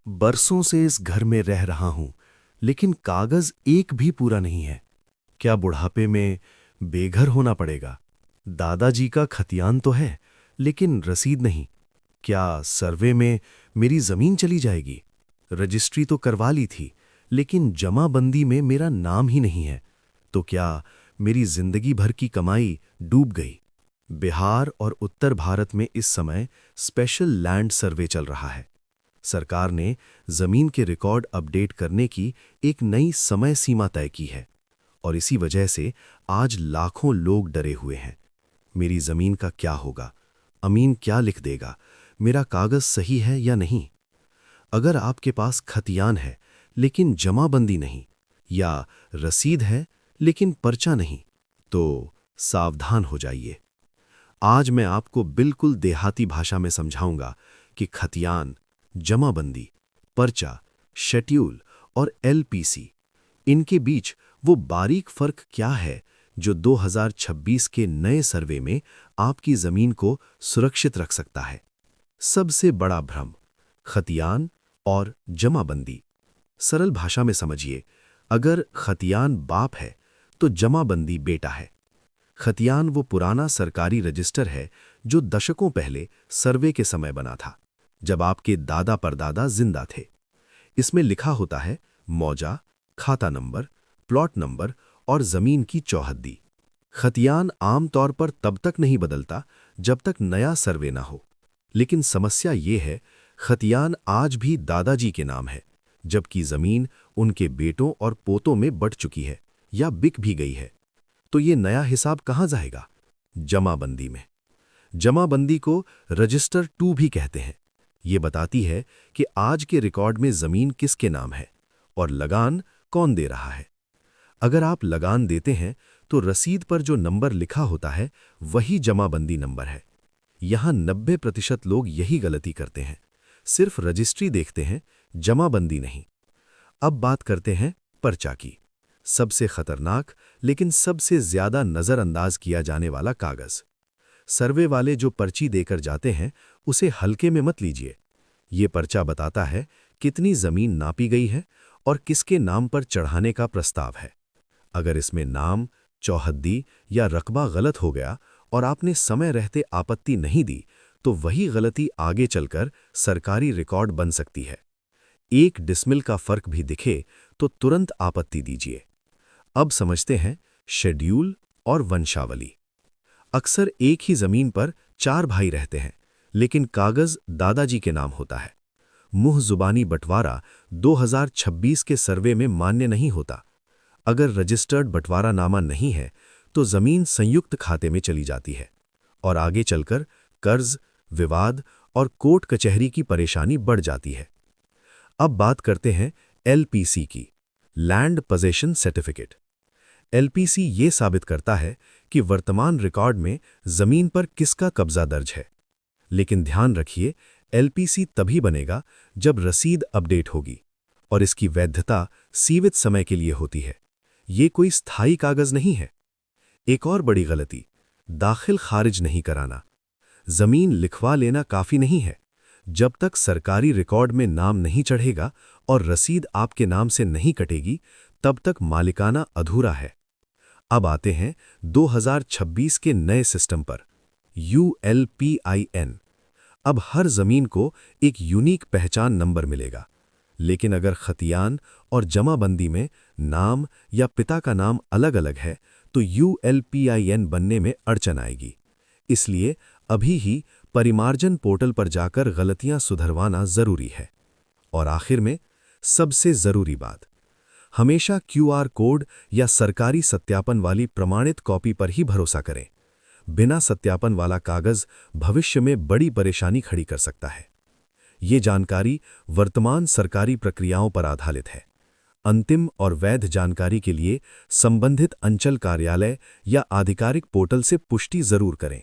बरसों से इस घर में रह रहा हूं, लेकिन कागज एक भी पूरा नहीं है। क्या बुढ़ापे में बेघर होना पड़ेगा? दादाजी का खतियान तो है, लेकिन रसीद नहीं। क्या सर्वे में मेरी जमीन चली जाएगी? रजिस्ट्री तो करवा ली थी, लेकिन जमाबंदी में मेरा नाम ही नहीं है। तो क्या मेरी जिंदगी भर की कमाई डूब गई? बिहार और उत्तर भारत में इस समय स्पेशल लैंड सर्वे चल रहा है। सरकार ने जमीन के रिकॉर्ड अपडेट करने की एक नई समय सीमा तय की है और इसी वजह से आज लाखों लोग डरे हुए हैं। मेरी जमीन का क्या होगा? अमीन क्या लिख देगा? मेरा कागज सही है या नहीं? अगर आपके पास खतियान है लेकिन जमाबंदी नहीं, या रसीद है लेकिन पर्चा नहीं, तो सावधान हो जाइए। आज मैं आपको बिल्कुल देहाती भाषा में समझाऊंगा कि खतियान, जमाबंदी, पर्चा, शेड्यूल और एलपीसी, इनके बीच वो बारीक फर्क क्या है जो 2026 के नए सर्वे में आपकी जमीन को सुरक्षित रख सकता है। सबसे बड़ा भ्रम, खतियान और जमाबंदी। सरल भाषा में समझिए, अगर खतियान बाप है तो जमाबंदी बेटा है। खतियान वो पुराना सरकारी रजिस्टर है जो दशकों पहले सर्वे के समय बना था, जब आपके दादा परदादा जिंदा थे। इसमें लिखा होता है मौजा, खाता नंबर, प्लॉट नंबर और जमीन की चौहद्दी। खतियान आमतौर पर तब तक नहीं बदलता जब तक नया सर्वे ना हो। लेकिन समस्या ये है, खतियान आज भी दादाजी के नाम है, जबकि जमीन उनके बेटों और पोतों में बंट चुकी है या बिक भी गई है। तो ये नया हिसाब कहाँ जाएगा? जमाबंदी में। जमाबंदी को रजिस्टर 2 भी कहते हैं। ये बताती है कि आज के रिकॉर्ड में जमीन किसके नाम है और लगान कौन दे रहा है। अगर आप लगान देते हैं तो रसीद पर जो नंबर लिखा होता है वही जमाबंदी नंबर है। यहां 90% लोग यही गलती करते हैं, सिर्फ रजिस्ट्री देखते हैं, जमाबंदी नहीं। अब बात करते हैं पर्चा की। सबसे खतरनाक लेकिन सबसे ज्यादा नजरअंदाज किया जाने वाला कागज। सर्वे वाले जो पर्ची देकर जाते हैं उसे हल्के में मत लीजिए। ये पर्चा बताता है कितनी जमीन नापी गई है और किसके नाम पर चढ़ाने का प्रस्ताव है। अगर इसमें नाम, चौहद्दी या रकबा गलत हो गया और आपने समय रहते आपत्ति नहीं दी, तो वही गलती आगे चलकर सरकारी रिकॉर्ड बन सकती है। 1 डिसमिल का फर्क भी दिखे तो तुरंत आपत्ति दीजिए। अब समझते हैं शेड्यूल और वंशावली। अक्सर एक ही जमीन पर 4 भाई रहते हैं, लेकिन कागज दादाजी के नाम होता है। मुंह जुबानी बंटवारा 2026 के सर्वे में मान्य नहीं होता। अगर रजिस्टर्ड बंटवारानामा नहीं है तो जमीन संयुक्त खाते में चली जाती है और आगे चलकर कर्ज, विवाद और कोर्ट कचहरी की परेशानी बढ़ जाती है। अब बात करते हैं एलपीसी की, लैंड पोजेशन सर्टिफिकेट। एलपीसी ये साबित करता है कि वर्तमान रिकॉर्ड में जमीन पर किसका कब्जा दर्ज है। लेकिन ध्यान रखिए, एलपीसी तभी बनेगा जब रसीद अपडेट होगी और इसकी वैधता सीमित समय के लिए होती है। ये कोई स्थायी कागज नहीं है। एक और बड़ी गलती, दाखिल खारिज नहीं कराना। जमीन लिखवा लेना काफी नहीं है। जब तक सरकारी रिकॉर्ड में नाम नहीं चढ़ेगा और रसीद आपके नाम से नहीं कटेगी, तब तक मालिकाना अधूरा है। अब आते हैं 2026 के नए सिस्टम पर, ULPIN। अब हर जमीन को एक यूनिक पहचान नंबर मिलेगा। लेकिन अगर खतियान और जमाबंदी में नाम या पिता का नाम अलग-अलग है तो ULPIN बनने में अड़चन आएगी। इसलिए अभी ही परिमार्जन पोर्टल पर जाकर गलतियां सुधरवाना जरूरी है। और आखिर में सबसे जरूरी बात, हमेशा QR कोड या सरकारी सत्यापन वाली प्रमाणित कॉपी पर ही भरोसा करें। बिना सत्यापन वाला कागज भविष्य में बड़ी परेशानी खड़ी कर सकता है। ये जानकारी वर्तमान सरकारी प्रक्रियाओं पर आधारित है। अंतिम और वैध जानकारी के लिए संबंधित अंचल कार्यालय या आधिकारिक पोर्टल से पुष्टि जरूर करें।